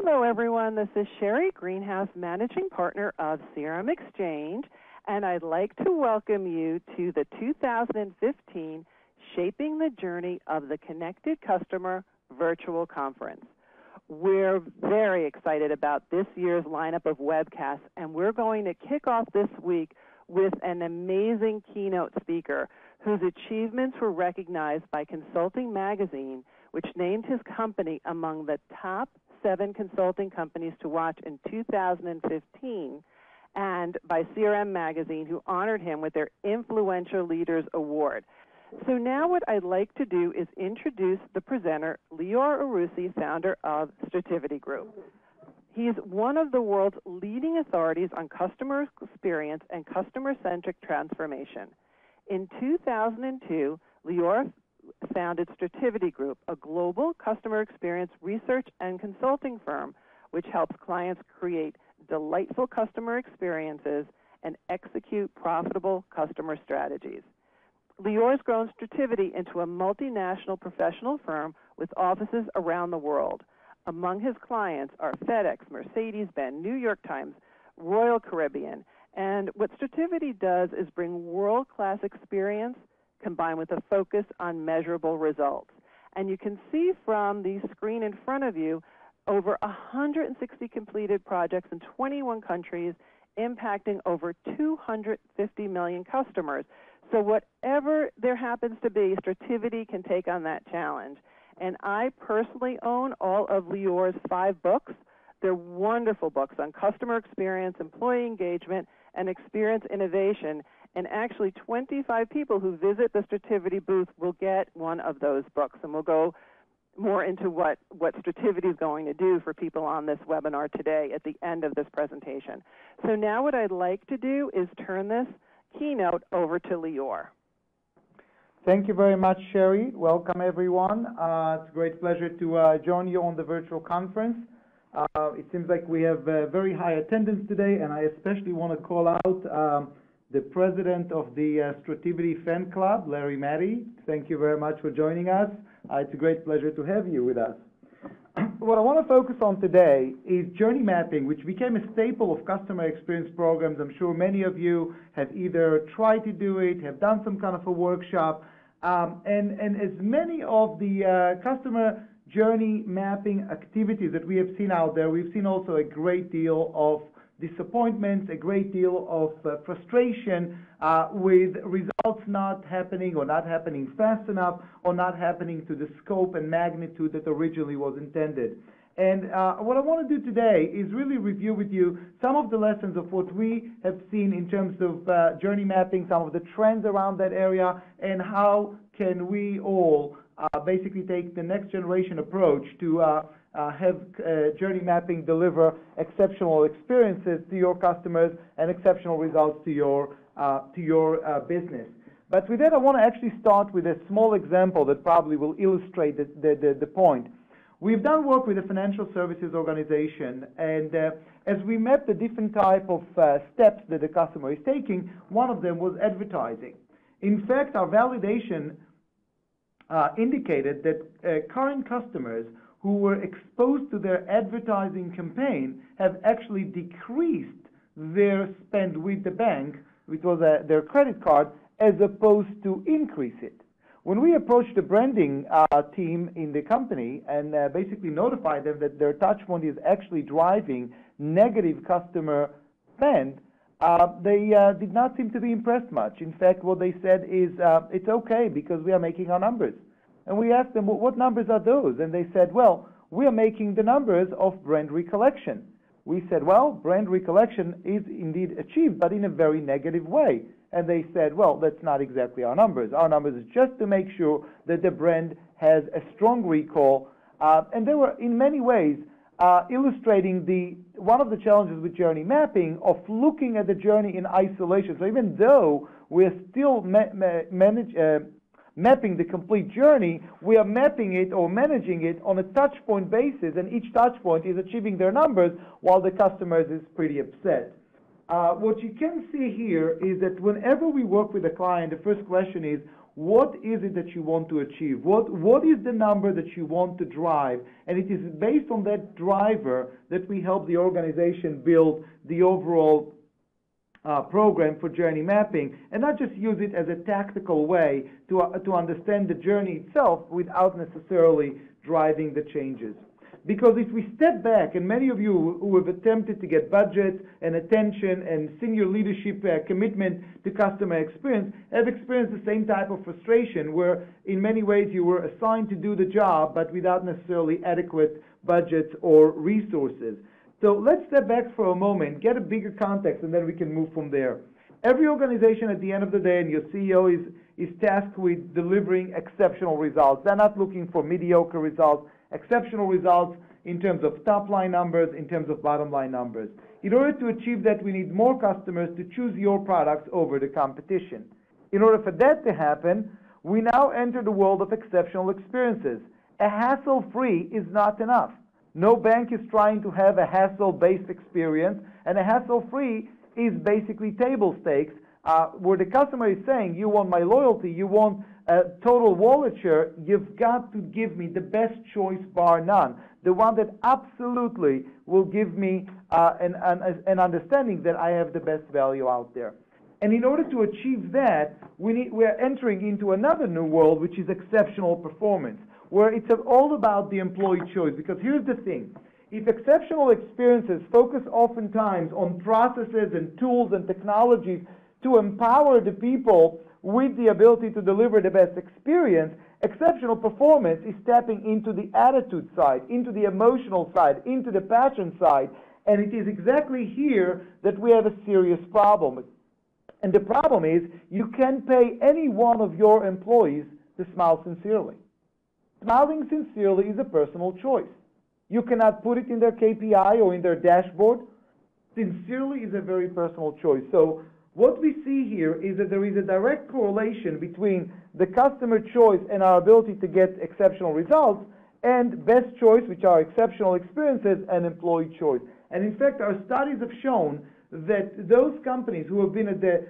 Hello, everyone. This is Sherry Greenhouse, Managing Partner of CRM Exchange, and I'd like to welcome you to the 2015 Shaping the Journey of the Connected Customer Virtual Conference. We're very excited about this year's lineup of webcasts, and we're going to kick off this week with an amazing keynote speaker whose achievements were recognized by Consulting Magazine, which named his company among the top 7 consulting companies to watch in 2015, and by CRM Magazine, who honored him with their Influential Leaders Award. So now what I'd like to do is introduce the presenter, Lior Arussy, founder of Strativity Group. He's one of the world's leading authorities on customer experience and customer-centric transformation. In 2002, Lior founded Strativity Group, a global customer experience research and consulting firm which helps clients create delightful customer experiences and execute profitable customer strategies. Lior's grown Strativity into a multinational professional firm with offices around the world. Among his clients are FedEx, Mercedes-Benz, New York Times, Royal Caribbean, and what Strativity does is bring world-class experience combined with a focus on measurable results. And you can see from the screen in front of you over 160 completed projects in 21 countries, impacting over 250 million customers. So whatever there happens to be, Strativity can take on that challenge. And I personally own all of Lior's 5 books. They're wonderful books on customer experience, employee engagement, and experience innovation. And actually 25 people who visit the Strativity booth will get one of those books. And we'll go more into what Strativity is going to do for people on this webinar today at the end of this presentation. So now what I'd like to do is turn this keynote over to Lior. Thank you very much, Sherry. Welcome, everyone. It's a great pleasure to join you on the virtual conference. It seems like we have very high attendance today, and I especially want to call out the president of the Strativity fan club, Larry Matty. Thank you very much for joining us. It's a great pleasure to have you with us. What I want to focus on today is journey mapping, which became a staple of customer experience programs. I'm sure many of you have either tried to do it, have done some kind of a workshop, and as many of the customer journey mapping activities that we have seen out there, we've seen also a great deal of disappointments, a great deal of frustration with results not happening or not happening fast enough or not happening to the scope and magnitude that originally was intended. And what I want to do today is really review with you some of the lessons of what we have seen in terms of journey mapping, some of the trends around that area, and how can we all basically take the next generation approach to have journey mapping deliver exceptional experiences to your customers and exceptional results to your business. But with that, I want to actually start with a small example that probably will illustrate the point. We've done work with a financial services organization, and as we mapped the different type of steps that the customer is taking, one of them was advertising. In fact, our validation indicated that current customers who were exposed to their advertising campaign have actually decreased their spend with the bank, which was their credit card, as opposed to increase it. When we approached the branding team in the company and basically notified them that their touch point is actually driving negative customer spend, they did not seem to be impressed much. In fact, what they said is, it's okay because we are making our numbers. And we asked them, well, what numbers are those? And they said, well, we are making the numbers of brand recollection. We said, well, brand recollection is indeed achieved, but in a very negative way. And they said, well, that's not exactly our numbers. Our numbers is just to make sure that the brand has a strong recall. And they were, in many ways, illustrating one of the challenges with journey mapping of looking at the journey in isolation. So even though we're still mapping the complete journey, we are mapping it or managing it on a touch point basis, and each touch point is achieving their numbers while the customer is pretty upset. What you can see here is that whenever we work with a client, the first question is, What is it that you want to achieve? What is the number that you want to drive? And it is based on that driver that we help the organization build the overall program for journey mapping, and not just use it as a tactical way to understand the journey itself without necessarily driving the changes. Because if we step back, and many of you who have attempted to get budget and attention and senior leadership commitment to customer experience have experienced the same type of frustration where in many ways you were assigned to do the job but without necessarily adequate budgets or resources. So let's step back for a moment, get a bigger context, and then we can move from there. Every organization at the end of the day, and your CEO is tasked with delivering exceptional results. They're not looking for mediocre results, exceptional results in terms of top-line numbers, in terms of bottom-line numbers. In order to achieve that, we need more customers to choose your products over the competition. In order for that to happen, we now enter the world of exceptional experiences. A hassle-free is not enough. No bank is trying to have a hassle-based experience, and a hassle-free is basically table stakes, where the customer is saying, you want my loyalty, you want a total wallet share, you've got to give me the best choice bar none, the one that absolutely will give me an understanding that I have the best value out there. And in order to achieve that, we're entering into another new world, which is exceptional performance, where it's all about the employee choice. Because here's the thing. If exceptional experiences focus oftentimes on processes and tools and technologies to empower the people with the ability to deliver the best experience, exceptional performance is tapping into the attitude side, into the emotional side, into the passion side. And it is exactly here that we have a serious problem. And the problem is you can pay any one of your employees to smile sincerely. Smiling sincerely is a personal choice. You cannot put it in their KPI or in their dashboard. Sincerely is a very personal choice. So what we see here is that there is a direct correlation between the customer choice and our ability to get exceptional results and best choice, which are exceptional experiences, and employee choice. And in fact, our studies have shown that those companies who have been at the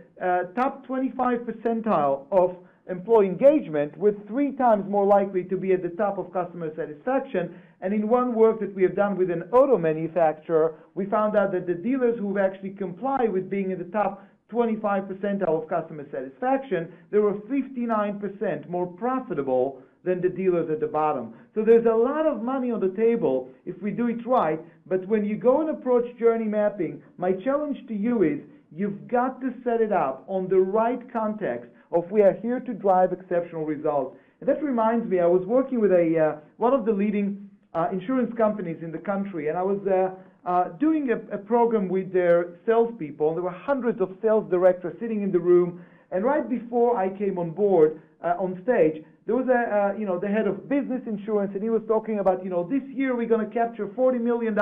top 25 percentile of employee engagement were 3 times more likely to be at the top of customer satisfaction. And in one work that we have done with an auto manufacturer, we found out that the dealers who actually comply with being in the top 25 percentile of customer satisfaction, they were 59% more profitable than the dealers at the bottom. So there's a lot of money on the table if we do it right, but when you go and approach journey mapping, my challenge to you is you've got to set it up on the right context of we are here to drive exceptional results. And that reminds me, I was working with one of the leading insurance companies in the country, and I was doing a program with their salespeople, and there were hundreds of sales directors sitting in the room. And right before I came on board on stage, there was the head of business insurance, and he was talking about, this year we're going to capture $40 million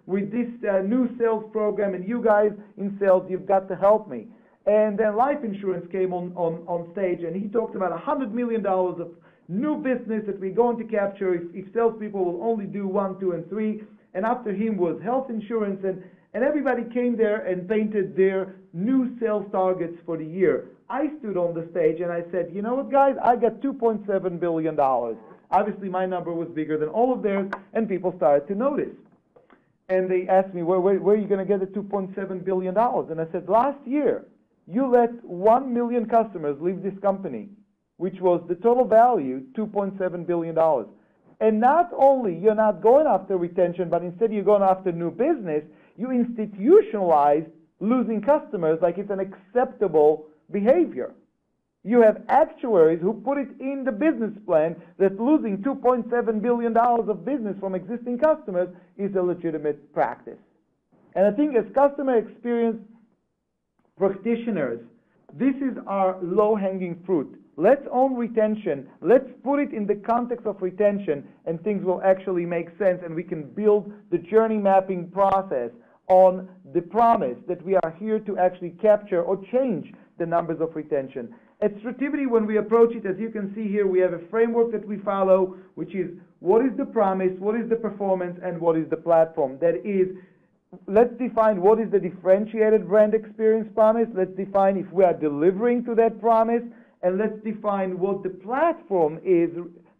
with this new sales program, and you guys in sales, you've got to help me. And then life insurance came on stage, and he talked about $100 million of new business that we're going to capture if salespeople will only do 1, 2, and 3. And after him was health insurance, and everybody came there and painted their new sales targets for the year. I stood on the stage and I said, you know what, guys, I got $2.7 billion. Obviously, my number was bigger than all of theirs, and people started to notice. And they asked me, where are you going to get the $2.7 billion? And I said, last year, you let 1 million customers leave this company, which was the total value, $2.7 billion. And not only you're not going after retention, but instead you're going after new business, you institutionalize losing customers like it's an acceptable behavior. You have actuaries who put it in the business plan that losing $2.7 billion of business from existing customers is a legitimate practice. And I think as customer experience practitioners, this is our low-hanging fruit. Let's own retention. Let's put it in the context of retention, and things will actually make sense, and we can build the journey mapping process on the promise that we are here to actually capture or change the numbers of retention. At Strativity, when we approach it, as you can see here, we have a framework that we follow, which is what is the promise, what is the performance, and what is the platform. That is, let's define what is the differentiated brand experience promise. Let's define if we are delivering to that promise. and let's define what the platform is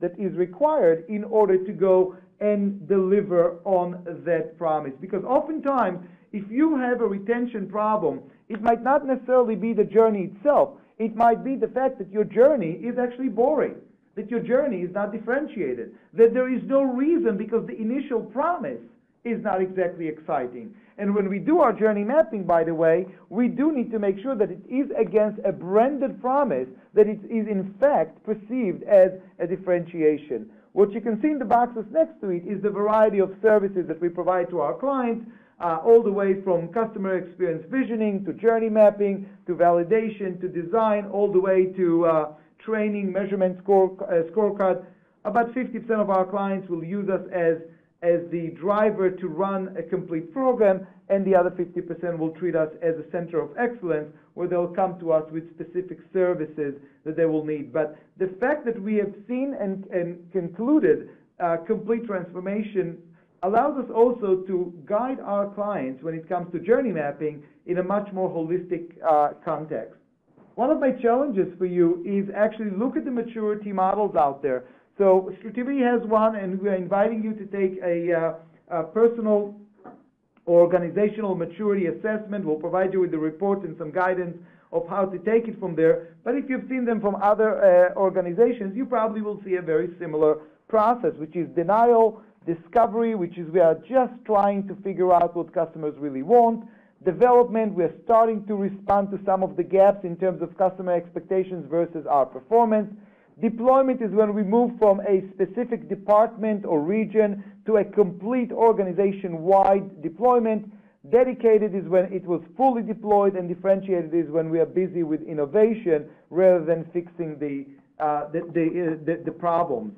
that is required in order to go and deliver on that promise. Because oftentimes, if you have a retention problem, it might not necessarily be the journey itself. It might be the fact that your journey is actually boring, that your journey is not differentiated, that there is no reason because the initial promise is not exactly exciting. And when we do our journey mapping, by the way, we do need to make sure that it is against a branded promise, that it is in fact perceived as a differentiation. What you can see in the boxes next to it is the variety of services that we provide to our clients, all the way from customer experience visioning, to journey mapping, to validation, to design, all the way to training, measurement, scorecard. About 50% of our clients will use us as the driver to run a complete program, and the other 50% will treat us as a center of excellence, where they'll come to us with specific services that they will need. But the fact that we have seen and concluded complete transformation allows us also to guide our clients when it comes to journey mapping in a much more holistic context. One of my challenges for you is actually look at the maturity models out there. So Strativity has one, and we are inviting you to take a personal or organizational maturity assessment. We'll provide you with the report and some guidance of how to take it from there. But if you've seen them from other organizations, you probably will see a very similar process, which is denial, discovery, which is we are just trying to figure out what customers really want. Development, we're starting to respond to some of the gaps in terms of customer expectations versus our performance. Deployment is when we move from a specific department or region to a complete organization-wide deployment. Dedicated is when it was fully deployed, and differentiated is when we are busy with innovation rather than fixing the problems.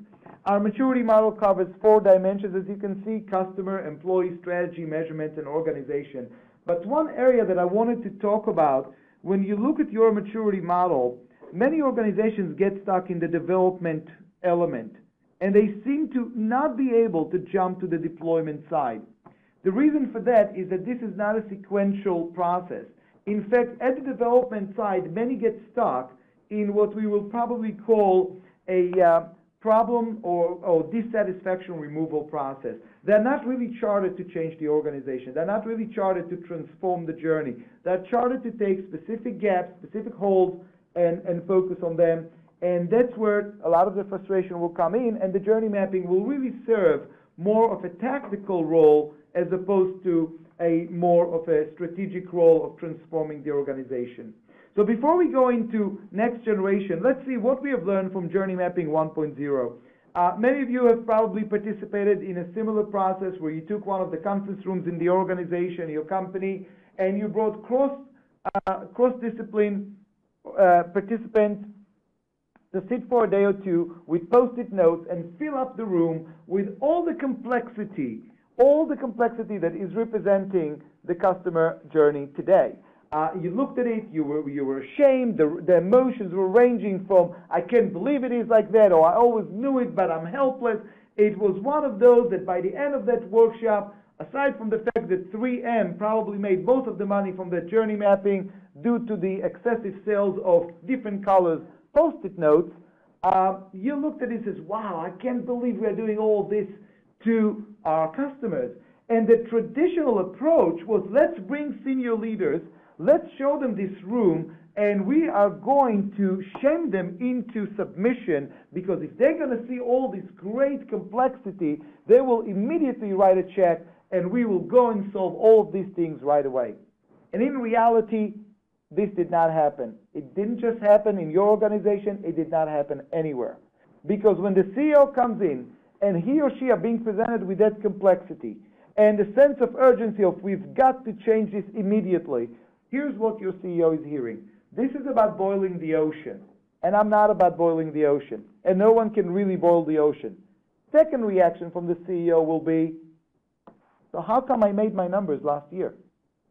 Our maturity model covers 4 dimensions, as you can see: customer, employee, strategy, measurement, and organization. But one area that I wanted to talk about, when you look at your maturity model, many organizations get stuck in the development element, and they seem to not be able to jump to the deployment side. The reason for that is that this is not a sequential process. In fact, at the development side, many get stuck in what we will probably call a problem or dissatisfaction removal process. They're not really chartered to change the organization. They're not really chartered to transform the journey. They're chartered to take specific gaps, specific holes, and focus on them. And that's where a lot of the frustration will come in, and the journey mapping will really serve more of a tactical role as opposed to a more of a strategic role of transforming the organization. So before we go into next generation, let's see what we have learned from Journey Mapping 1.0. Many of you have probably participated in a similar process where you took one of the conference rooms in the organization, your company, and you brought cross-discipline participants to sit for a day or two with post-it notes and fill up the room with all the complexity that is representing the customer journey today. You looked at it, you were ashamed, the emotions were ranging from, I can't believe it is like that, or I always knew it, but I'm helpless. It was one of those that by the end of that workshop, aside from the fact that 3M probably made most of the money from that journey mapping due to the excessive sales of different colors post-it notes, you looked at it and says, wow, I can't believe we're doing all this to our customers. And the traditional approach was, let's bring senior leaders, let's show them this room, and we are going to shame them into submission, because if they're going to see all this great complexity, they will immediately write a check, and we will go and solve all of these things right away. And in reality, this did not happen. It didn't just happen in your organization, it did not happen anywhere. Because when the CEO comes in, and he or she are being presented with that complexity, and the sense of urgency of we've got to change this immediately, here's what your CEO is hearing. This is about boiling the ocean, and I'm not about boiling the ocean, and no one can really boil the ocean. Second reaction from the CEO will be, so how come I made my numbers last year?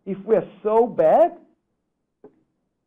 If we're so bad,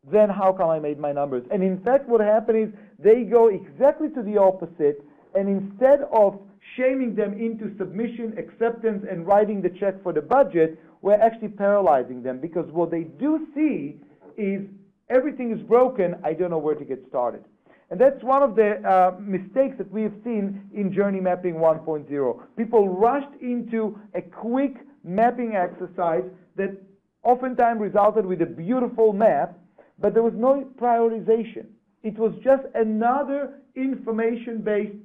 then how come I made my numbers? And in fact, what happened is they go exactly to the opposite, and instead of shaming them into submission, acceptance, and writing the check for the budget, we're actually paralyzing them, because what they do see is everything is broken, I don't know where to get started. And that's one of the mistakes that we have seen in Journey Mapping 1.0. People rushed into a quick mapping exercise that oftentimes resulted with a beautiful map, but there was no prioritization. It was just another information-based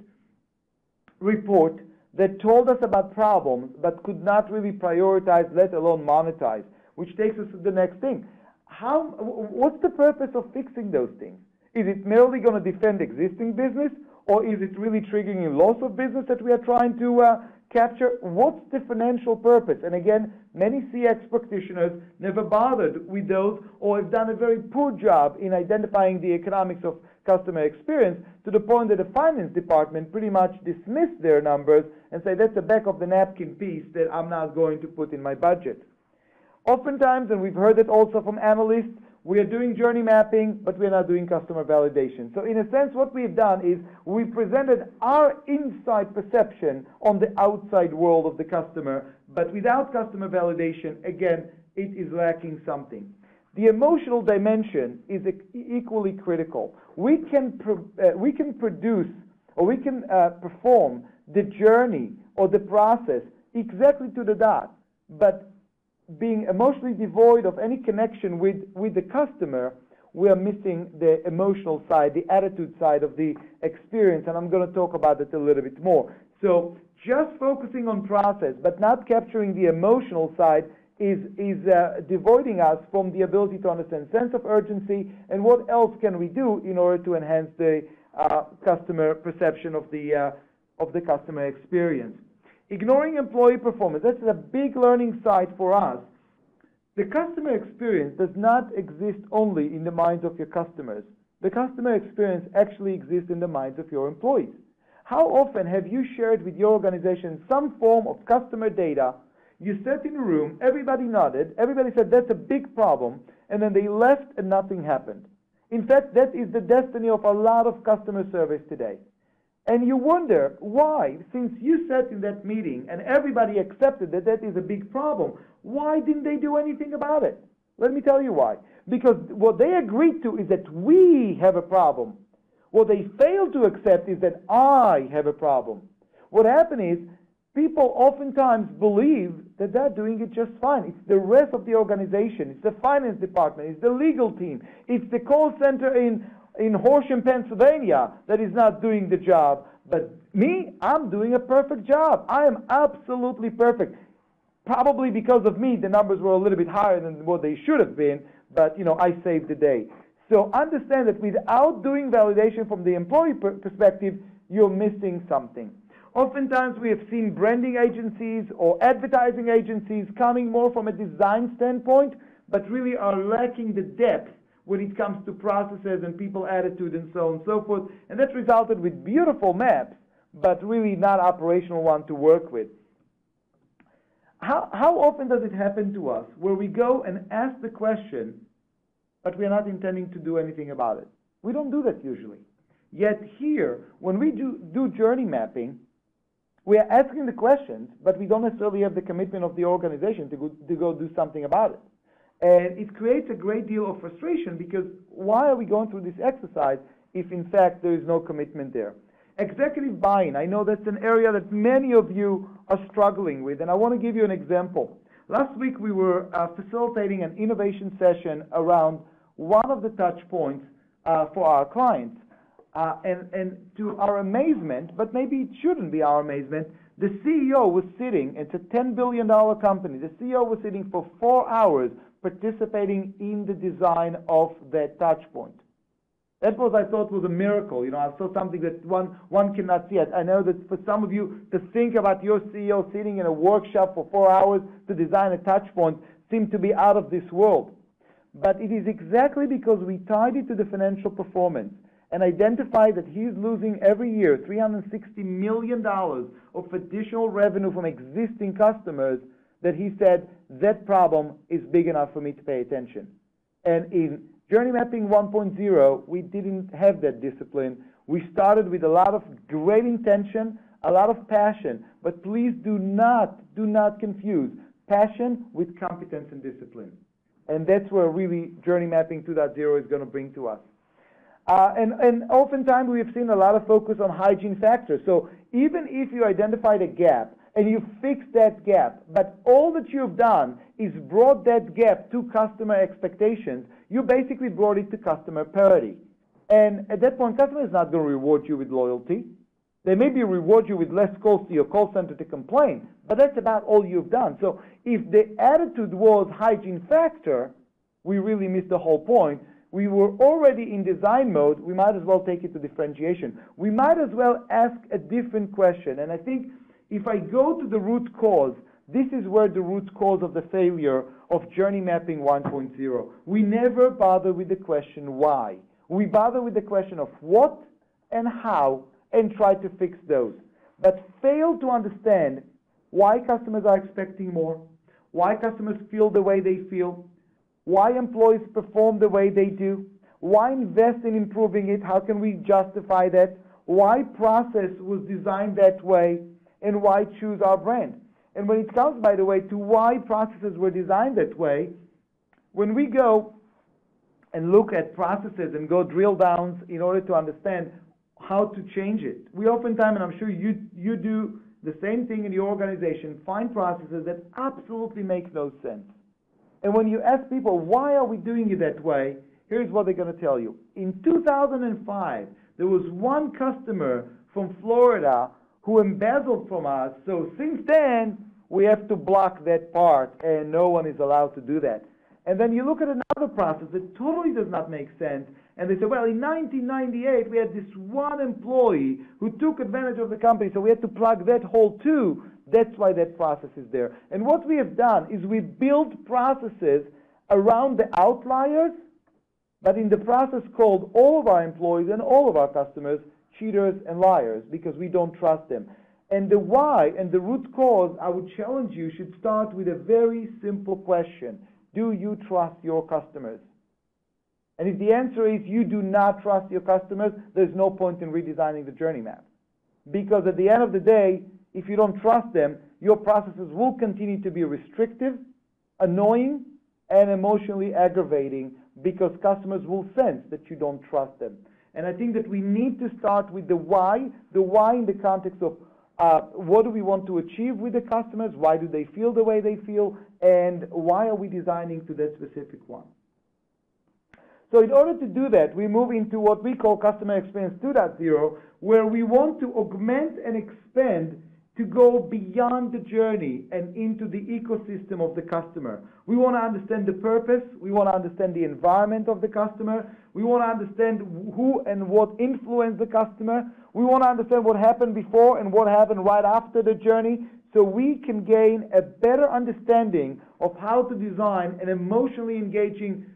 report that told us about problems but could not really prioritize, let alone monetize, which takes us to the next thing. What's the purpose of fixing those things? Is it merely going to defend existing business, or is it really triggering a loss of business that we are trying to capture? What's the financial purpose? And again, many CX practitioners never bothered with those, or have done a very poor job in identifying the economics of customer experience, to the point that the finance department pretty much dismissed their numbers and say, that's a back of the napkin piece that I'm not going to put in my budget. Oftentimes, and we've heard it also from analysts, we are doing journey mapping, but we're not doing customer validation. So in a sense, what we've done is we presented our inside perception on the outside world of the customer, but without customer validation, again, it is lacking something. The emotional dimension is equally critical. We can produce, or we can perform the journey or the process exactly to the dot, but being emotionally devoid of any connection with the customer, we are missing the emotional side, the attitude side of the experience, and I'm going to talk about it a little bit more. So just focusing on process but not capturing the emotional side is devoiding us from the ability to understand sense of urgency and what else can we do in order to enhance the customer perception of the customer experience. Ignoring employee performance, that's a big learning side for us. The customer experience does not exist only in the minds of your customers. The customer experience actually exists in the minds of your employees. How often have you shared with your organization some form of customer data? You sat in a room, everybody nodded, everybody said that's a big problem, and then they left and nothing happened. In fact, that is the destiny of a lot of customer service today. And you wonder why, since you sat in that meeting and everybody accepted that that is a big problem, why didn't they do anything about it? Let me tell you why. Because what they agreed to is that we have a problem. What they failed to accept is that I have a problem. What happened is, people oftentimes believe that they're doing it just fine. It's the rest of the organization. It's the finance department. It's the legal team. It's the call center in Horsham, Pennsylvania that is not doing the job. But me, I'm doing a perfect job. I am absolutely perfect. Probably because of me, the numbers were a little bit higher than what they should have been, but I saved the day. So understand that without doing validation from the employee perspective, you're missing something. Oftentimes we have seen branding agencies or advertising agencies coming more from a design standpoint, but really are lacking the depth when it comes to processes and people attitude and so on and so forth. And that's resulted with beautiful maps, but really not operational one to work with. How often does it happen to us where we go and ask the question, but we're not intending to do anything about it? We don't do that usually. Yet here, when we do journey mapping, we are asking the questions, but we don't necessarily have the commitment of the organization to go do something about it. And it creates a great deal of frustration, because why are we going through this exercise if in fact there is no commitment there? Executive buy-in, I know that's an area that many of you are struggling with, and I want to give you an example. Last week we were facilitating an innovation session around one of the touch points for our clients. And to our amazement, but maybe it shouldn't be our amazement, the CEO was sitting, it's a $10 billion company, the CEO was sitting for 4 hours participating in the design of that touch point. That was, I thought, was a miracle. I saw something that one cannot see. I know that for some of you to think about your CEO sitting in a workshop for 4 hours to design a touch point seemed to be out of this world. But it is exactly because we tied it to the financial performance and identified that he's losing every year $360 million of additional revenue from existing customers, that he said, that problem is big enough for me to pay attention. And in Journey Mapping 1.0, we didn't have that discipline. We started with a lot of great intention, a lot of passion, but please do not confuse passion with competence and discipline. And that's where really Journey Mapping 2.0 is going to bring to us. And oftentimes we have seen a lot of focus on hygiene factors. So even if you identified a gap and you fixed that gap, but all that you've done is brought that gap to customer expectations, you basically brought it to customer parity. And at that point, customer is not going to reward you with loyalty. They maybe reward you with less calls to your call center to complain, but that's about all you've done. So if the attitude was hygiene factor, we really missed the whole point. We were already in design mode. We might as well take it to differentiation. We might as well ask a different question. And I think if I go to the root cause, this is where the root cause of the failure of Journey Mapping 1.0. We never bother with the question why. We bother with the question of what and how and try to fix those, but fail to understand why customers are expecting more, why customers feel the way they feel, why employees perform the way they do, why invest in improving it, how can we justify that, why process was designed that way, and why choose our brand. And when it comes, by the way, to why processes were designed that way, when we go and look at processes and go drill downs in order to understand how to change it, we oftentimes, and I'm sure you do the same thing in your organization, find processes that absolutely make no sense. And when you ask people, why are we doing it that way, here's what they're going to tell you. In 2005, there was one customer from Florida who embezzled from us, so since then, we have to block that part, and no one is allowed to do that. And then you look at another process that totally does not make sense, and they say, well, in 1998, we had this one employee who took advantage of the company, so we had to plug that hole too. That's why that process is there. And what we have done is we build processes around the outliers, but in the process called all of our employees and all of our customers cheaters and liars, because we don't trust them. And the why and the root cause, I would challenge you, should start with a very simple question. Do you trust your customers? And if the answer is you do not trust your customers, there's no point in redesigning the journey map. Because at the end of the day, if you don't trust them, your processes will continue to be restrictive, annoying, and emotionally aggravating, because customers will sense that you don't trust them. And I think that we need to start with the why in the context of what do we want to achieve with the customers, why do they feel the way they feel, and why are we designing to that specific one. So in order to do that, we move into what we call Customer Experience 2.0, where we want to augment and expand to go beyond the journey and into the ecosystem of the customer. We want to understand the purpose. We want to understand the environment of the customer. We want to understand who and what influenced the customer. We want to understand what happened before and what happened right after the journey, so we can gain a better understanding of how to design an emotionally engaging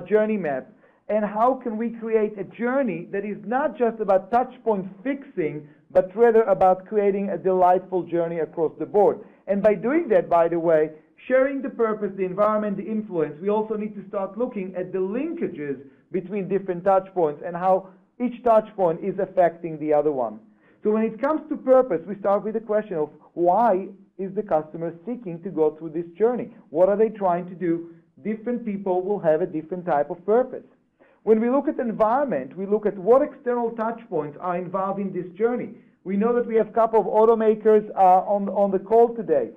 journey map, and how can we create a journey that is not just about touch point fixing, but rather about creating a delightful journey across the board. And by doing that, by the way, sharing the purpose, the environment, the influence, we also need to start looking at the linkages between different touch points and how each touch point is affecting the other one. So when it comes to purpose, we start with the question of why is the customer seeking to go through this journey? What are they trying to do? Different people will have a different type of purpose. When we look at the environment, we look at what external touch points are involved in this journey. We know that we have a couple of automakers on the call today.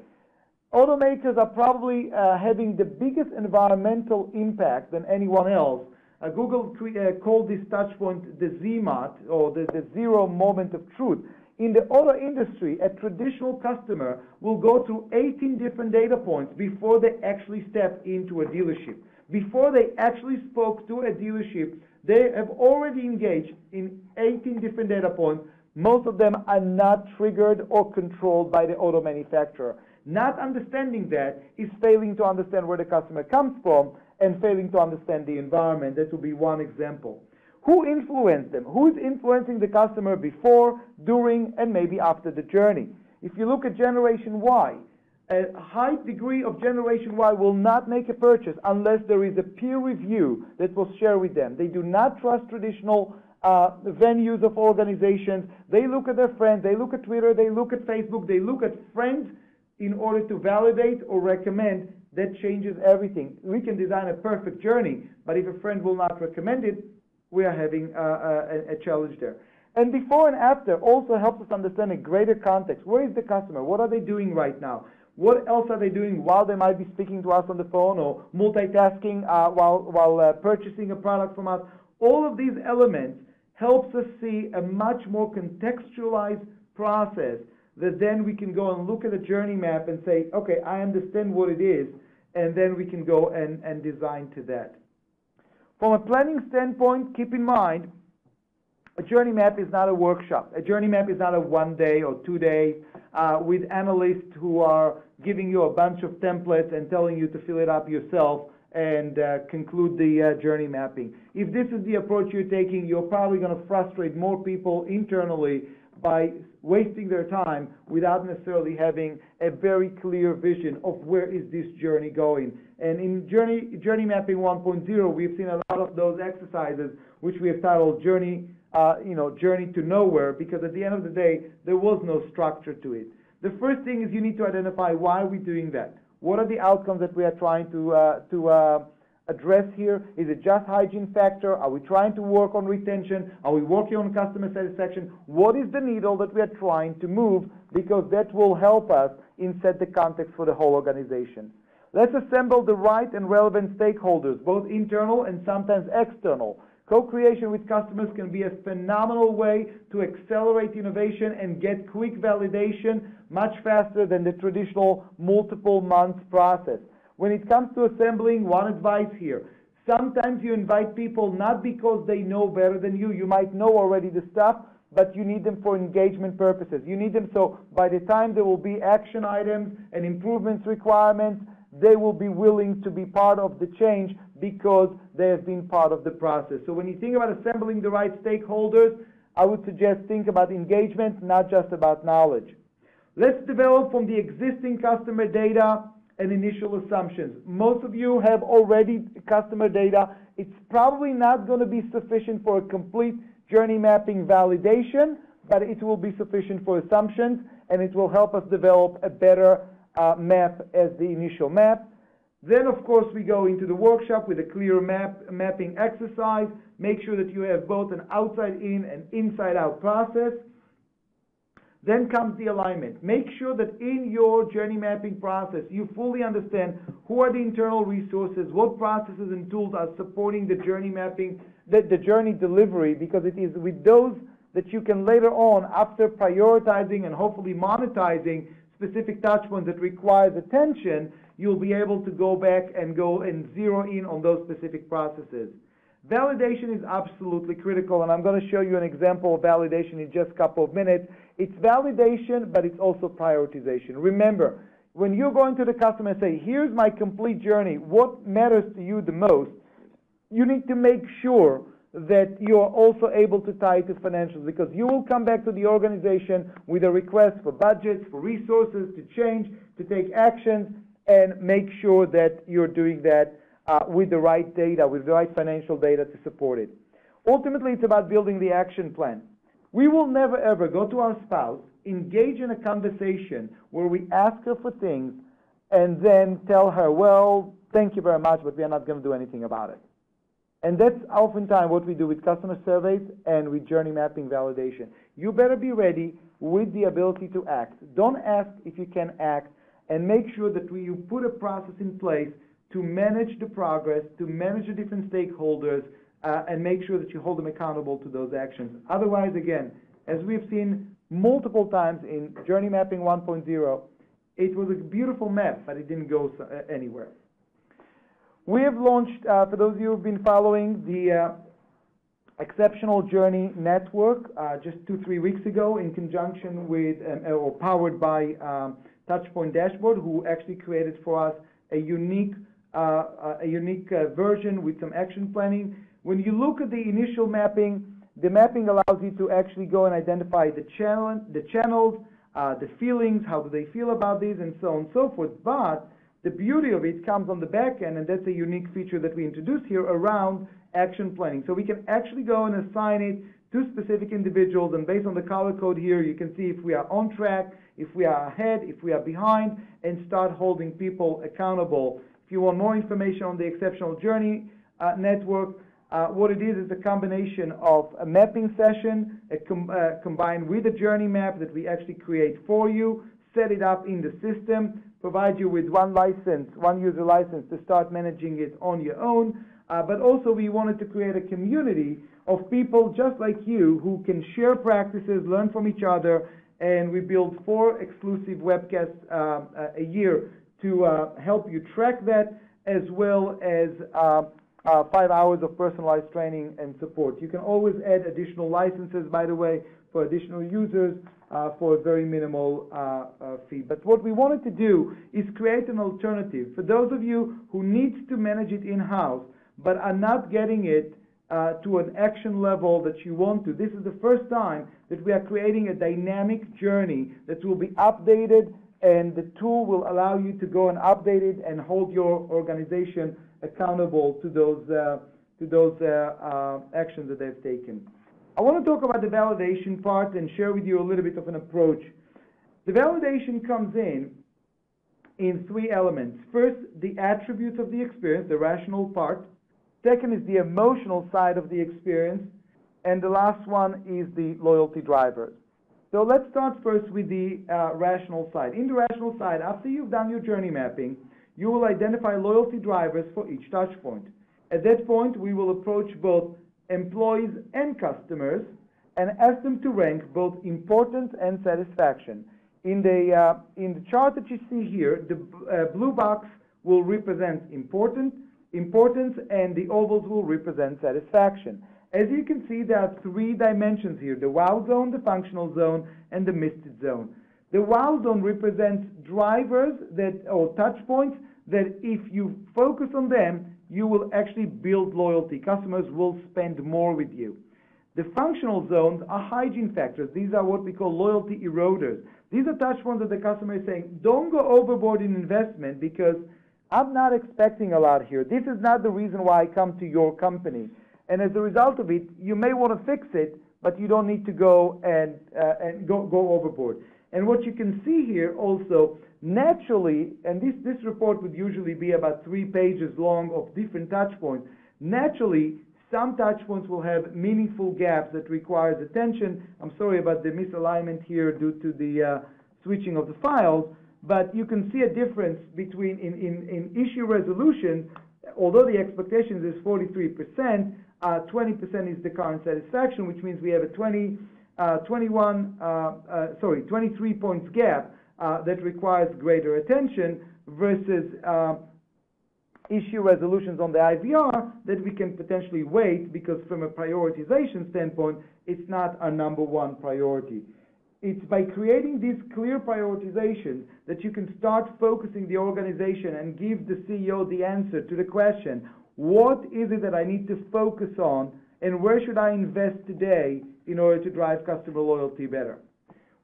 Automakers are probably having the biggest environmental impact than anyone else. Google called this touch point the ZMOT, or the zero moment of truth. In the auto industry, a traditional customer will go through 18 different data points before they actually step into a dealership. Before they actually spoke to a dealership, they have already engaged in 18 different data points. Most of them are not triggered or controlled by the auto manufacturer. Not understanding that is failing to understand where the customer comes from and failing to understand the environment. That will be one example. Who influenced them? Who is influencing the customer before, during, and maybe after the journey? If you look at Generation Y, a high degree of Generation Y will not make a purchase unless there is a peer review that will share with them. They do not trust traditional venues of organizations. They look at their friends, they look at Twitter, they look at Facebook, they look at friends in order to validate or recommend. That changes everything. We can design a perfect journey, but if a friend will not recommend it, we are having a challenge there. And before and after also helps us understand a greater context. Where is the customer? What are they doing right now? What else are they doing while they might be speaking to us on the phone or multitasking while purchasing a product from us? All of these elements helps us see a much more contextualized process that then we can go and look at a journey map and say, okay, I understand what it is, and then we can go and design to that. From a planning standpoint, keep in mind, a journey map is not a workshop. A journey map is not a 1 day or 2 days with analysts who are giving you a bunch of templates and telling you to fill it up yourself and conclude the journey mapping. If this is the approach you're taking, you're probably going to frustrate more people internally by wasting their time without necessarily having a very clear vision of where is this journey going. And in Journey Mapping 1.0, we've seen a lot of those exercises, which we have titled Journey to Nowhere, because at the end of the day, there was no structure to it. The first thing is you need to identify why are we doing that. What are the outcomes that we are trying to address here? Is it just hygiene factor? Are we trying to work on retention? Are we working on customer satisfaction? What is the needle that we are trying to move? Because that will help us in set the context for the whole organization. Let's assemble the right and relevant stakeholders, both internal and sometimes external. Co-creation with customers can be a phenomenal way to accelerate innovation and get quick validation much faster than the traditional multiple months process. When it comes to assembling, one advice here. Sometimes you invite people not because they know better than you. You might know already the stuff, but you need them for engagement purposes. You need them so by the time there will be action items and improvements requirements, they will be willing to be part of the change because they have been part of the process. So when you think about assembling the right stakeholders, I would suggest think about engagement, not just about knowledge. Let's develop from the existing customer data and initial assumptions. Most of you have already customer data. It's probably not going to be sufficient for a complete journey mapping validation, but it will be sufficient for assumptions, and it will help us develop a better map as the initial map. Then, of course, we go into the workshop with a clear mapping exercise. Make sure that you have both an outside-in and inside-out process. Then comes the alignment. Make sure that in your journey mapping process, you fully understand who are the internal resources, what processes and tools are supporting the journey mapping, the journey delivery, because it is with those that you can later on, after prioritizing and hopefully monetizing specific touch points that requires attention, you'll be able to go back and go and zero in on those specific processes. Validation is absolutely critical, and I'm going to show you an example of validation in just a couple of minutes. It's validation, but it's also prioritization. Remember, when you're going to the customer and say, here's my complete journey, what matters to you the most, you need to make sure that you're also able to tie it to financials, because you will come back to the organization with a request for budgets, for resources, to change, to take actions, and make sure that you're doing that with the right data, with the right financial data to support it. Ultimately, it's about building the action plan. We will never ever go to our spouse, engage in a conversation where we ask her for things and then tell her, well, thank you very much, but we are not going to do anything about it. And that's oftentimes what we do with customer surveys and with journey mapping validation. You better be ready with the ability to act. Don't ask if you can act, and make sure that you put a process in place to manage the progress, to manage the different stakeholders, and make sure that you hold them accountable to those actions. Otherwise, again, as we've seen multiple times in Journey Mapping 1.0, it was a beautiful map, but it didn't go anywhere. We have launched, for those of you who have been following, the Exceptional Journey Network just 2-3 weeks ago in conjunction with, or powered by Touchpoint Dashboard, who actually created for us a unique version with some action planning. When you look at the initial mapping, the mapping allows you to actually go and identify the channels, the feelings, how do they feel about these, and so on and so forth. But the beauty of it comes on the back end, and that's a unique feature that we introduced here around action planning. So we can actually go and assign it to specific individuals, and based on the color code here, you can see if we are on track, if we are ahead, if we are behind, and start holding people accountable. If you want more information on the Exceptional Journey Network, What it is a combination of a mapping session combined with a journey map that we actually create for you, set it up in the system, provide you with one user license to start managing it on your own. But also we wanted to create a community of people just like you who can share practices, learn from each other, and we build 4 exclusive webcasts a year to help you track that, as well as 5 hours of personalized training and support. You can always add additional licenses, by the way, for additional users for a very minimal fee. But what we wanted to do is create an alternative for those of you who need to manage it in-house but are not getting it to an action level that you want to. This is the first time that we are creating a dynamic journey that will be updated, and the tool will allow you to go and update it and hold your organization accountable to those actions that they've taken. I want to talk about the validation part and share with you a little bit of an approach. The validation comes in 3 elements. First, the attributes of the experience, the rational part. Second is the emotional side of the experience. And the last one is the loyalty drivers. So let's start first with the rational side. In the rational side, after you've done your journey mapping, you will identify loyalty drivers for each touch point. At that point, we will approach both employees and customers and ask them to rank both importance and satisfaction. In the chart that you see here, the blue box will represent importance, and the ovals will represent satisfaction. As you can see, there are 3 dimensions here: the wow zone, the functional zone, and the misted zone. The wow zone represents drivers or touch points that if you focus on them, you will actually build loyalty. Customers will spend more with you. The functional zones are hygiene factors. These are what we call loyalty eroders. These are touch points that the customer is saying, don't go overboard in investment because I'm not expecting a lot here. This is not the reason why I come to your company. And as a result of it, you may want to fix it, but you don't need to go and go overboard. And what you can see here also, naturally, and this report would usually be about 3 pages long of different touch points. Naturally, some touch points will have meaningful gaps that requires attention. I'm sorry about the misalignment here due to the switching of the files, but you can see a difference between in issue resolution. Although the expectations is 43%, 20% is the current satisfaction, which means we have a 23 points gap that requires greater attention versus issue resolutions on the IVR that we can potentially wait because from a prioritization standpoint, it's not our number 1 priority. It's by creating these clear prioritizations that you can start focusing the organization and give the CEO the answer to the question, what is it that I need to focus on and where should I invest today in order to drive customer loyalty better?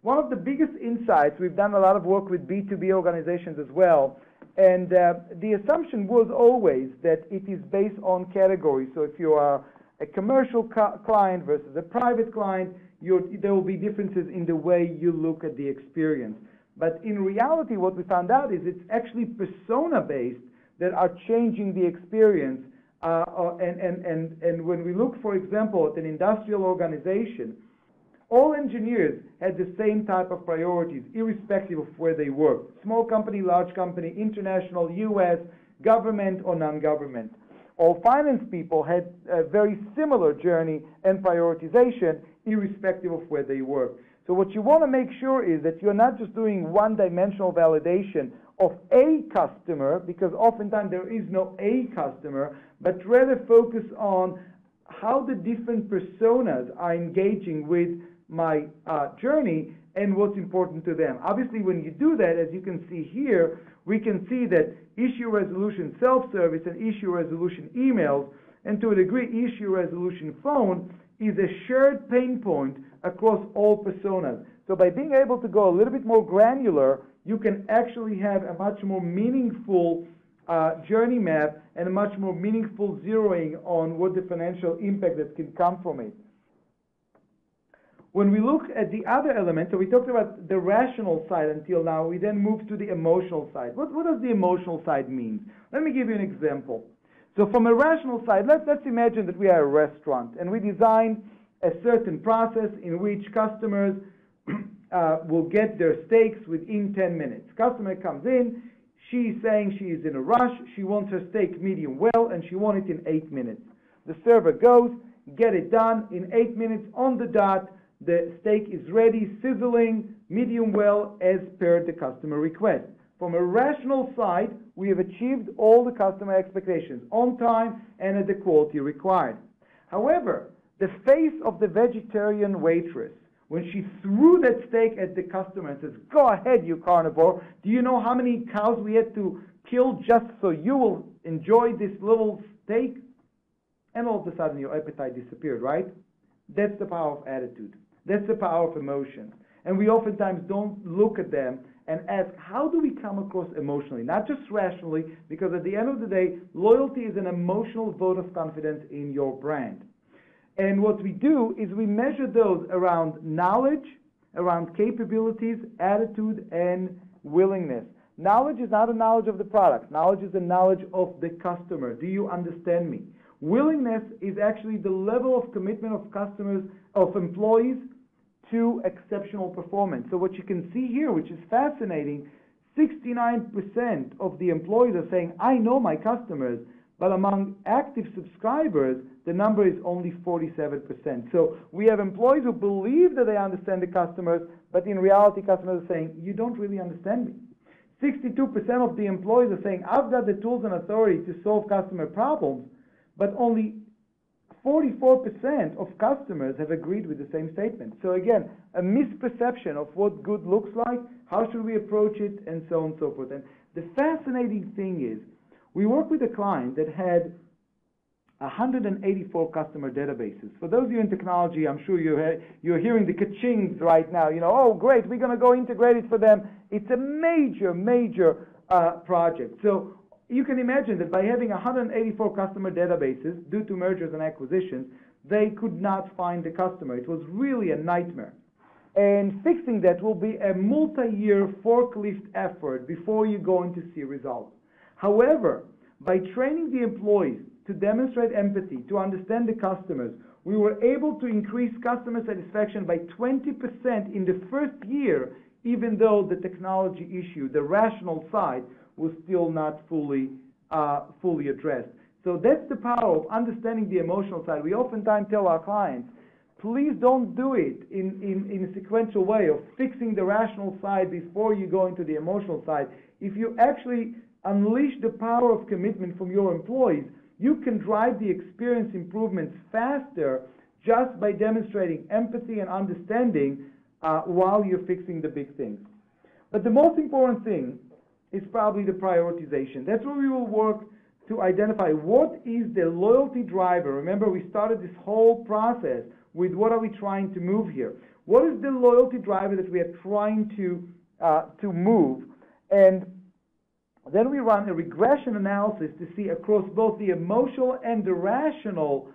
One of the biggest insights, we've done a lot of work with B2B organizations as well, and the assumption was always that it is based on categories. So if you are a commercial client versus a private client, there will be differences in the way you look at the experience. But in reality, what we found out is it's actually persona-based that are changing the experience. And when we look, for example, at an industrial organization, all engineers had the same type of priorities, irrespective of where they work. Small company, large company, international, US, government or non-government. All finance people had a very similar journey and prioritization, irrespective of where they work. So what you want to make sure is that you're not just doing one-dimensional validation of a customer, because oftentimes there is no a customer, but rather focus on how the different personas are engaging with my journey and what's important to them. Obviously, when you do that, as you can see here, we can see that issue resolution self-service and issue resolution emails, and to a degree, issue resolution phone, is a shared pain point across all personas. So by being able to go a little bit more granular, you can actually have a much more meaningful journey map and a much more meaningful zeroing on what the financial impact that can come from it. When we look at the other elements, so we talked about the rational side until now, we then move to the emotional side. What does the emotional side mean? Let me give you an example. So from a rational side, let's imagine that we are a restaurant and we designed a certain process in which customers will get their steaks within 10 minutes. Customer comes in, she's saying she is in a rush, she wants her steak medium well, and she wants it in 8 minutes. The server goes, get it done, in 8 minutes on the dot, the steak is ready, sizzling, medium well, as per the customer request. From a rational side, we have achieved all the customer expectations on time and at the quality required. However, the face of the vegetarian waitress, when she threw that steak at the customer and says, "Go ahead, you carnivore, do you know how many cows we had to kill just so you will enjoy this little steak?" And all of a sudden your appetite disappeared, right? That's the power of attitude. That's the power of emotion. And we oftentimes don't look at them and ask, how do we come across emotionally? Not just rationally, because at the end of the day, loyalty is an emotional vote of confidence in your brand. And what we do is we measure those around knowledge, around capabilities, attitude, and willingness. Knowledge is not a knowledge of the product. Knowledge is a knowledge of the customer. Do you understand me? Willingness is actually the level of commitment of customers, of employees, to exceptional performance. So what you can see here, which is fascinating, 69% of the employees are saying, "I know my customers," but among active subscribers, the number is only 47%. So we have employees who believe that they understand the customers, but in reality, customers are saying, "You don't really understand me." 62% of the employees are saying, "I've got the tools and authority to solve customer problems," but only 44% of customers have agreed with the same statement. So again, a misperception of what good looks like, how should we approach it, and so on and so forth. And the fascinating thing is, we work with a client that had 184 customer databases. For those of you in technology, I'm sure you're hearing the ka-chings right now. You know, oh great, we're going to go integrate it for them. It's a major project. So you can imagine that by having 184 customer databases, due to mergers and acquisitions, they could not find the customer. It was really a nightmare. And fixing that will be a multi-year forklift effort before you're going to see results. However, by training the employees to demonstrate empathy, to understand the customers, we were able to increase customer satisfaction by 20% in the first year, even though the technology issue, the rational side, was still not fully addressed. So that's the power of understanding the emotional side. We oftentimes tell our clients, please don't do it in a sequential way of fixing the rational side before you go into the emotional side. If you actually unleash the power of commitment from your employees, you can drive the experience improvements faster just by demonstrating empathy and understanding while you're fixing the big things. But the most important thing is probably the prioritization. That's where we will work to identify what is the loyalty driver. Remember, we started this whole process with what are we trying to move here? What is the loyalty driver that we are trying to move? And then we run a regression analysis to see across both the emotional and the rational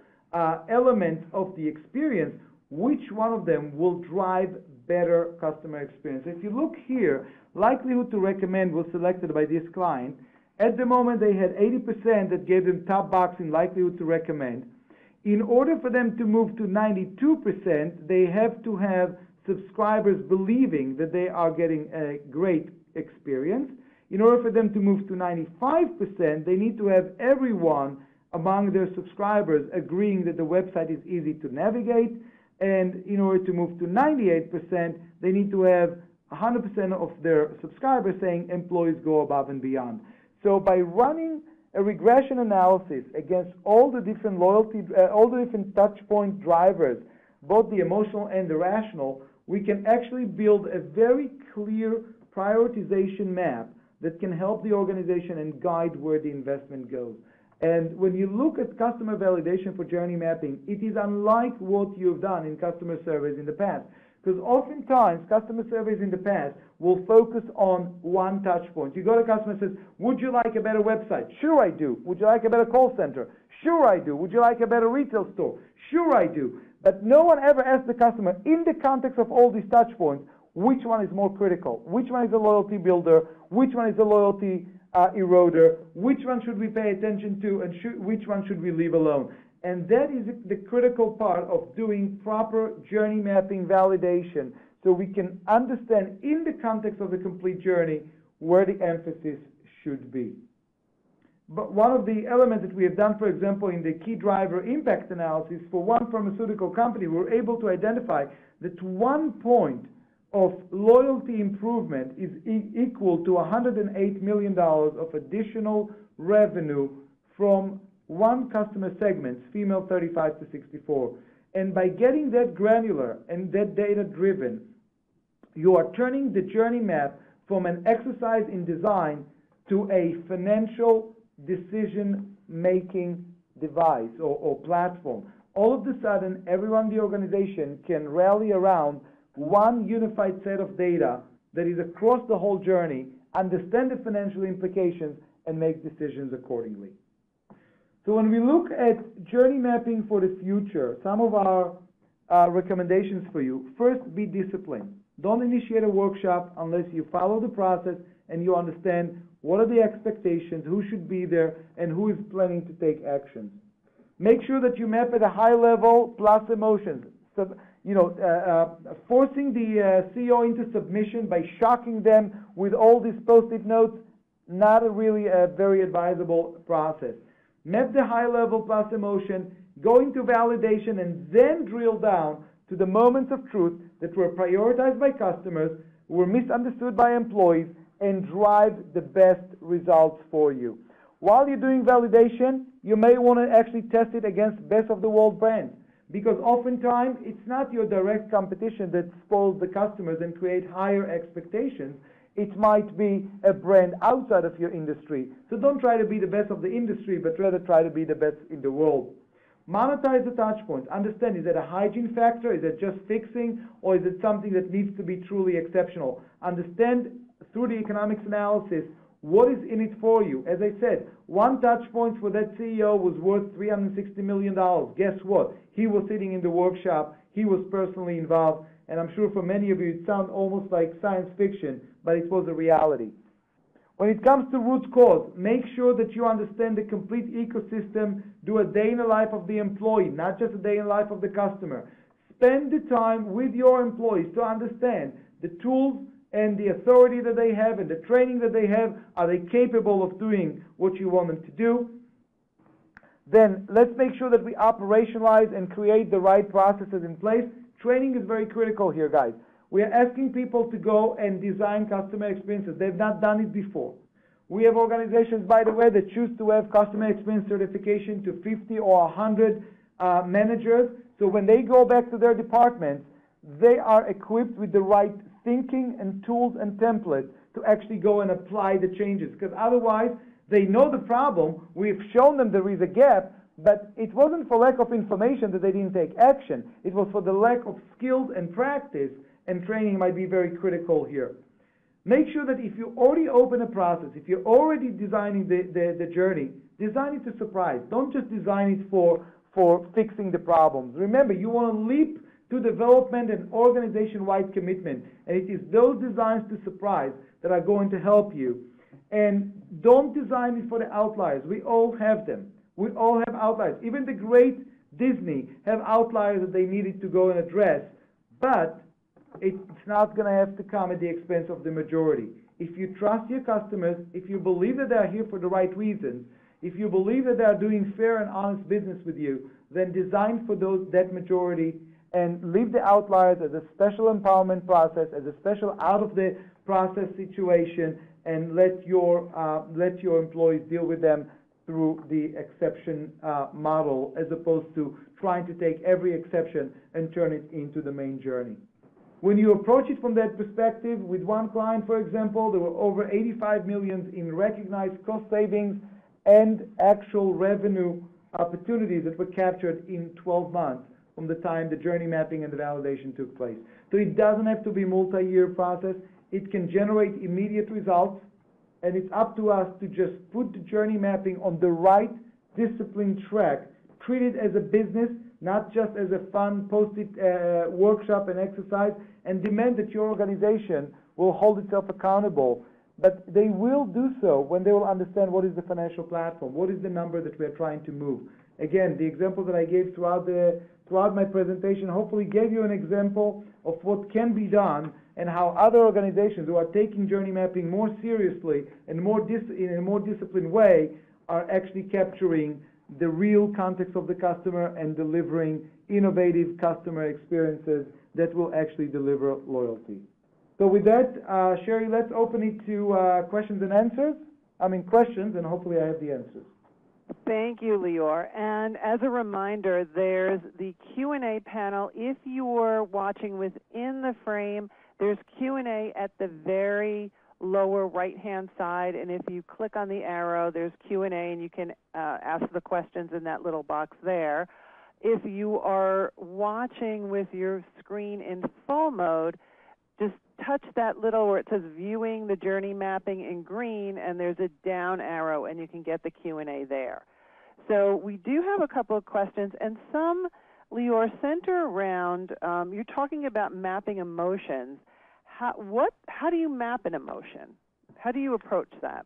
elements of the experience, which one of them will drive better customer experience. If you look here, likelihood to recommend was selected by this client. At the moment, they had 80% that gave them top box in likelihood to recommend. In order for them to move to 92%, they have to have subscribers believing that they are getting a great experience. In order for them to move to 95%, they need to have everyone among their subscribers agreeing that the website is easy to navigate. And in order to move to 98%, they need to have 100% of their subscribers saying employees go above and beyond. So by running a regression analysis against all the different loyalty, all the different touch point drivers, both the emotional and the rational, we can actually build a very clear prioritization map that can help the organization and guide where the investment goes. And when you look at customer validation for journey mapping, it is unlike what you've done in customer surveys in the past. Because oftentimes, customer surveys in the past will focus on one touch point. You go to a customer and says, would you like a better website? Sure I do. Would you like a better call center? Sure I do. Would you like a better retail store? Sure I do. But no one ever asks the customer, in the context of all these touch points, which one is more critical? Which one is a loyalty builder? Which one is a loyalty eroder, which one should we pay attention to, and which one should we leave alone. And that is the critical part of doing proper journey mapping validation, so we can understand in the context of the complete journey where the emphasis should be. But one of the elements that we have done, for example, in the key driver impact analysis for one pharmaceutical company, we were able to identify that 1 point of loyalty improvement is equal to $108 million of additional revenue from one customer segment, female 35 to 64. And by getting that granular and that data driven, you are turning the journey map from an exercise in design to a financial decision-making device or platform. All of a sudden, everyone in the organization can rally around one unified set of data that is across the whole journey, understand the financial implications, and make decisions accordingly. So when we look at journey mapping for the future, some of our recommendations for you: first, be disciplined. Don't initiate a workshop unless you follow the process and you understand what are the expectations, who should be there, and who is planning to take action. Make sure that you map at a high level plus emotions. So, forcing the CEO into submission by shocking them with all these post-it notes, not a really very advisable process. Map the high level plus emotion, go into validation, and then drill down to the moments of truth that were prioritized by customers, were misunderstood by employees, and drive the best results for you. While you're doing validation, you may want to actually test it against best of the world brands, because oftentimes it's not your direct competition that spoils the customers and create higher expectations. It might be a brand outside of your industry. So don't try to be the best of the industry, but rather try to be the best in the world. Monetize the touch points. Understand, is it a hygiene factor? Is it just fixing? Or is it something that needs to be truly exceptional? Understand through the economics analysis what is in it for you. As I said, one touch point for that CEO was worth $360 million. Guess what? He was sitting in the workshop. He was personally involved. And I'm sure for many of you it sounds almost like science fiction, but it was a reality. When it comes to root cause, make sure that you understand the complete ecosystem. Do a day in the life of the employee, not just a day in the life of the customer. Spend the time with your employees to understand the tools and the authority that they have and the training that they have. Are they capable of doing what you want them to do? Then let's make sure that we operationalize and create the right processes in place. Training is very critical here, guys. We are asking people to go and design customer experiences. They've not done it before. We have organizations, by the way, that choose to have customer experience certification to 50 or 100 managers. So when they go back to their departments, they are equipped with the right thinking and tools and templates to actually go and apply the changes. Because otherwise, they know the problem. We've shown them there is a gap, but it wasn't for lack of information that they didn't take action. It was for the lack of skills and practice, and training might be very critical here. Make sure that if you already open a process, if you're already designing the journey, design it to surprise. Don't just design it for fixing the problems. Remember, you want to leap to development and organization-wide commitment, and it is those designs to surprise that are going to help you. And don't design it for the outliers. We all have them. We all have outliers. Even the great Disney have outliers that they needed to go and address, but it's not going to have to come at the expense of the majority. If you trust your customers, if you believe that they are here for the right reasons, if you believe that they are doing fair and honest business with you, then design for that majority and leave the outliers as a special empowerment process, as a special out-of-the-process situation, and let your employees deal with them through the exception model, as opposed to trying to take every exception and turn it into the main journey. When you approach it from that perspective, with one client, for example, there were over 85 million in recognized cost savings and actual revenue opportunities that were captured in 12 months from the time the journey mapping and the validation took place. So it doesn't have to be a multi-year process. It can generate immediate results, and it's up to us to just put the journey mapping on the right disciplined track, treat it as a business, not just as a fun post-it workshop and exercise, and demand that your organization will hold itself accountable but they will do so when they will understand what is the financial platform, what is the number that we're trying to move. Again, the example that I gave throughout my presentation hopefully gave you an example of what can be done and how other organizations who are taking journey mapping more seriously and in a more disciplined way are actually capturing the real context of the customer and delivering innovative customer experiences that will actually deliver loyalty. So with that, Sherry, let's open it to questions and answers. Questions, and hopefully I have the answers. Thank you, Lior. And as a reminder, there's the Q&A panel. If you're watching within the frame, there's Q&A at the very lower right-hand side, and if you click on the arrow, there's Q&A, and you can ask the questions in that little box there. If you are watching with your screen in full mode, just touch that little where it says Viewing the Journey Mapping in green, and there's a down arrow, and you can get the Q&A there. So we do have a couple of questions, and some, Lior, center around, you're talking about mapping emotions. How do you map an emotion? How do you approach that?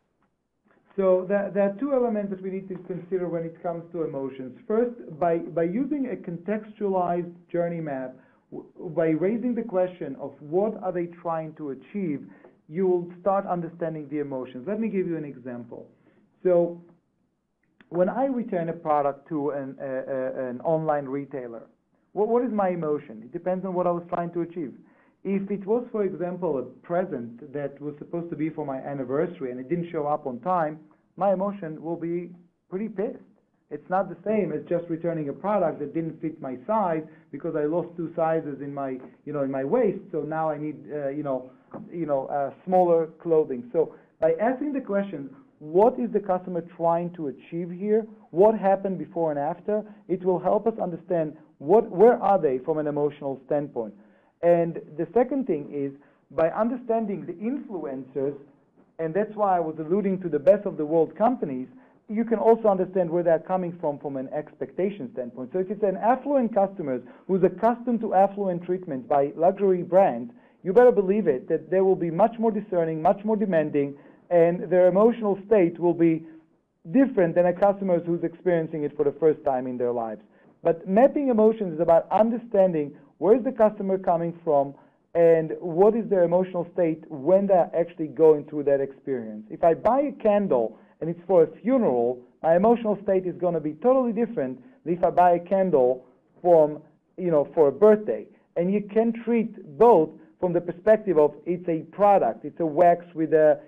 So there are two elements that we need to consider when it comes to emotions. First, by using a contextualized journey map, by raising the question of what are they trying to achieve, you will start understanding the emotions. Let me give you an example. So when I return a product to an online retailer, what is my emotion? It depends on what I was trying to achieve. If it was, for example, a present that was supposed to be for my anniversary and it didn't show up on time, my emotion will be pretty pissed. It's not the same as just returning a product that didn't fit my size because I lost 2 sizes in my waist, so now I need smaller clothing. So by asking the question, what is the customer trying to achieve here? What happened before and after? It will help us understand where are they from an emotional standpoint. And the second thing is, by understanding the influencers, and that's why I was alluding to the best of the world companies, you can also understand where they're coming from an expectation standpoint. So if it's an affluent customer who's accustomed to affluent treatment by luxury brands, you better believe it that they will be much more discerning, much more demanding, and their emotional state will be different than a customer who's experiencing it for the first time in their lives. But mapping emotions is about understanding where is the customer coming from and what is their emotional state when they're actually going through that experience. If I buy a candle and it's for a funeral, my emotional state is going to be totally different than if I buy a candle for a birthday. And you can treat both from the perspective of it's a product, it's a wax with a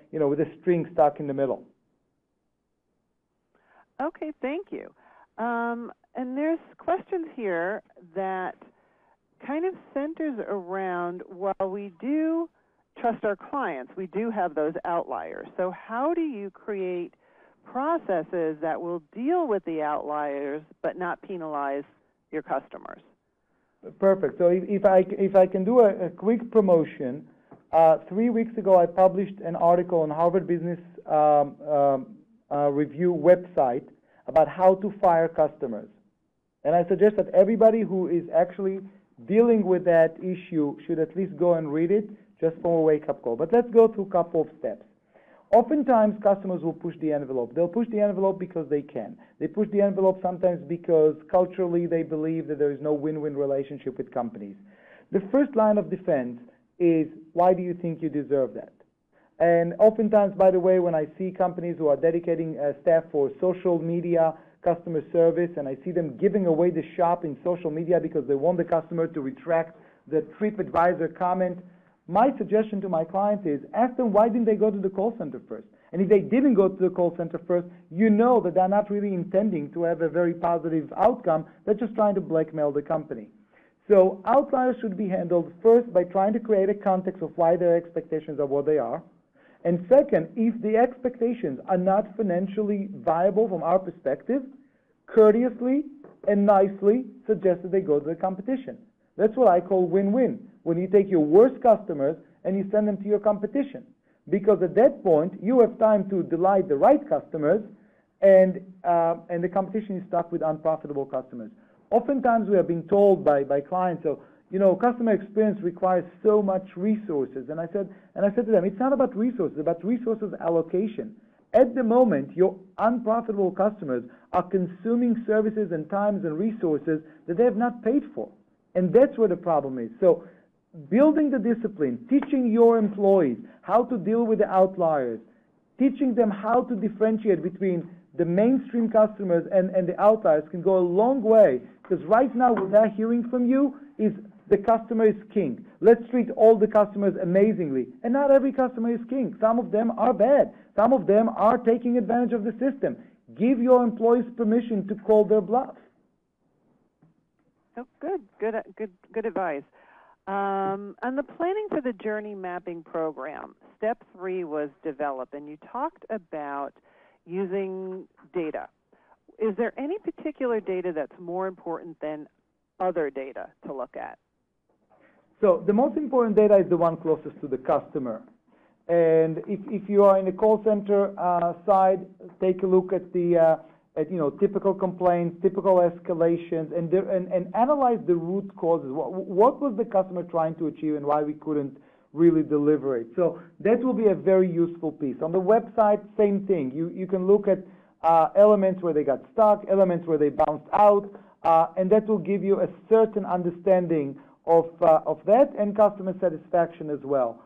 string stuck in the middle. Okay, thank you. And there's questions here that kind of centers around, while we do trust our clients, we do have those outliers. So how do you create processes that will deal with the outliers but not penalize your customers? Perfect. So if I can do a quick promotion, 3 weeks ago I published an article on Harvard Business Review website about how to fire customers. And I suggest that everybody who is actually dealing with that issue should at least go and read it, just for a wake-up call. But let's go through a couple of steps. Oftentimes, customers will push the envelope. They'll push the envelope because they can. They push the envelope sometimes because culturally they believe that there is no win-win relationship with companies. The first line of defense is, why do you think you deserve that? And oftentimes, by the way, when I see companies who are dedicating staff for social media, customer service, and I see them giving away the shop in social media because they want the customer to retract the TripAdvisor comment, my suggestion to my clients is, ask them why didn't they go to the call center first? And if they didn't go to the call center first, you know that they're not really intending to have a very positive outcome. They're just trying to blackmail the company. So outliers should be handled first by trying to create a context of why their expectations are what they are. And second, if the expectations are not financially viable from our perspective, courteously and nicely suggest that they go to the competition. That's what I call win-win, when you take your worst customers and you send them to your competition. Because at that point, you have time to delight the right customers, and the competition is stuck with unprofitable customers. Oftentimes we are being told by clients, so, customer experience requires so much resources. And I said to them, it's not about resources, it's about resources allocation. At the moment, your unprofitable customers are consuming services and times and resources that they have not paid for. And that's where the problem is. So building the discipline, teaching your employees how to deal with the outliers, teaching them how to differentiate between the mainstream customers and the outliers can go a long way, because right now what they're hearing from you is the customer is king. Let's treat all the customers amazingly. And not every customer is king. Some of them are bad. Some of them are taking advantage of the system. Give your employees permission to call their bluff. Oh, good advice. On the planning for the journey mapping program, step 3 was develop, and you talked about using data. Is there any particular data that's more important than other data to look at? So the most important data is the one closest to the customer. And if you are in the call center side, take a look at the typical complaints, typical escalations, and analyze the root causes. What was the customer trying to achieve and why we couldn't really deliver it? So that will be a very useful piece. On the website, same thing. You can look at elements where they got stuck, elements where they bounced out, and that will give you a certain understanding of that and customer satisfaction as well.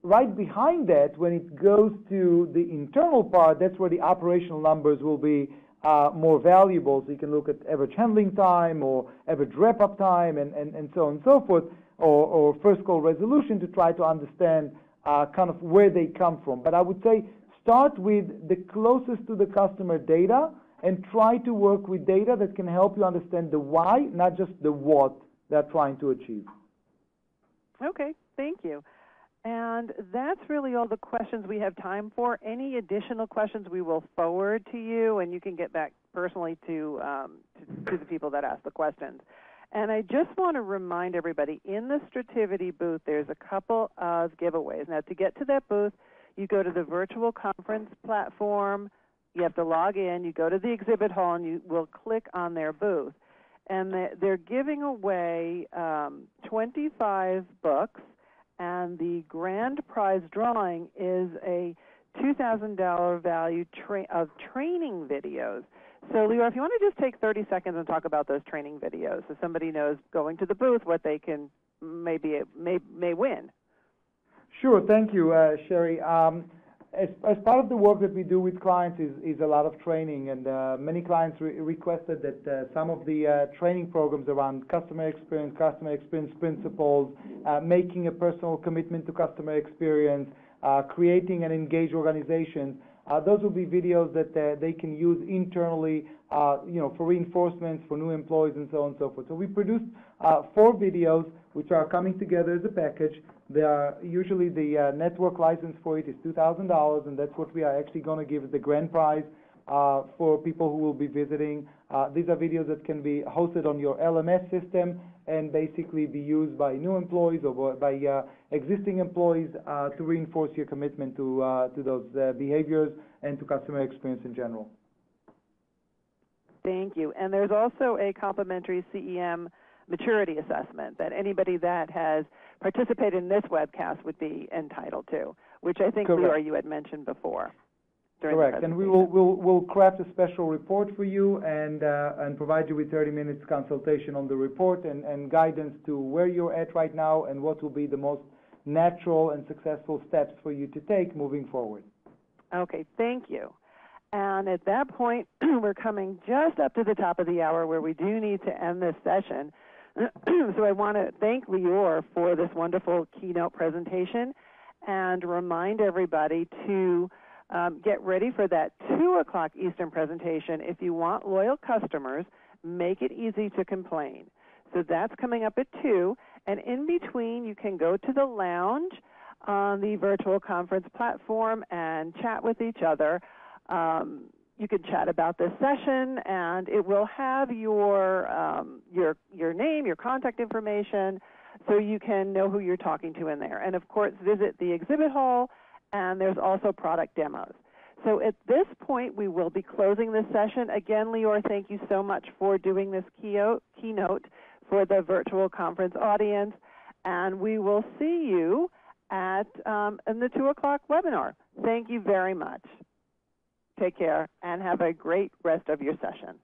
Right behind that, when it goes to the internal part, that's where the operational numbers will be more valuable. So you can look at average handling time or average wrap-up time and so on and so forth, or first call resolution to try to understand kind of where they come from. But I would say start with the closest to the customer data and try to work with data that can help you understand the why, not just the what they're trying to achieve. Okay, thank you. And that's really all the questions we have time for. Any additional questions we will forward to you, and you can get back personally to the people that asked the questions. And I just want to remind everybody, in the Strativity booth, there's a couple of giveaways. Now, to get to that booth, you go to the virtual conference platform, you have to log in, you go to the exhibit hall, and you will click on their booth. And they're giving away 25 books, and the grand prize drawing is a $2,000 value of training videos. So, Lior, if you want to just take 30 seconds and talk about those training videos so somebody knows going to the booth what they can may win. Sure, thank you, Sherry. As part of the work that we do with clients is a lot of training, and many clients requested that some of the training programs around customer experience principles, making a personal commitment to customer experience, creating an engaged organization, those will be videos that they can use internally, for reinforcements for new employees and so on and so forth. So we produced 4 videos which are coming together as a package. They are usually the network license for it is $2,000, and that's what we are actually going to give as the grand prize for people who will be visiting. These are videos that can be hosted on your LMS system and basically be used by new employees or by existing employees to reinforce your commitment to those behaviors and to customer experience in general. Thank you. And there's also a complimentary CEM maturity assessment that anybody that has participated in this webcast would be entitled to, which I think, Lior, you had mentioned before. Correct, and we'll craft a special report for you and provide you with 30 minutes consultation on the report and guidance to where you're at right now and what will be the most natural and successful steps for you to take moving forward. Okay, thank you. And at that point, we're coming just up to the top of the hour where we do need to end this session. So I want to thank Lior for this wonderful keynote presentation and remind everybody to get ready for that 2 o'clock Eastern presentation. If you want loyal customers, make it easy to complain. So that's coming up at 2. And in between, you can go to the lounge on the virtual conference platform and chat with each other. You can chat about this session, and it will have your name, your contact information, so you can know who you're talking to in there. And, of course, visit the exhibit hall, and there's also product demos. So at this point, we will be closing this session. Again, Lior, thank you so much for doing this keynote. for the virtual conference audience, and we will see you at in the 2 o'clock webinar. Thank you very much. Take care and have a great rest of your session.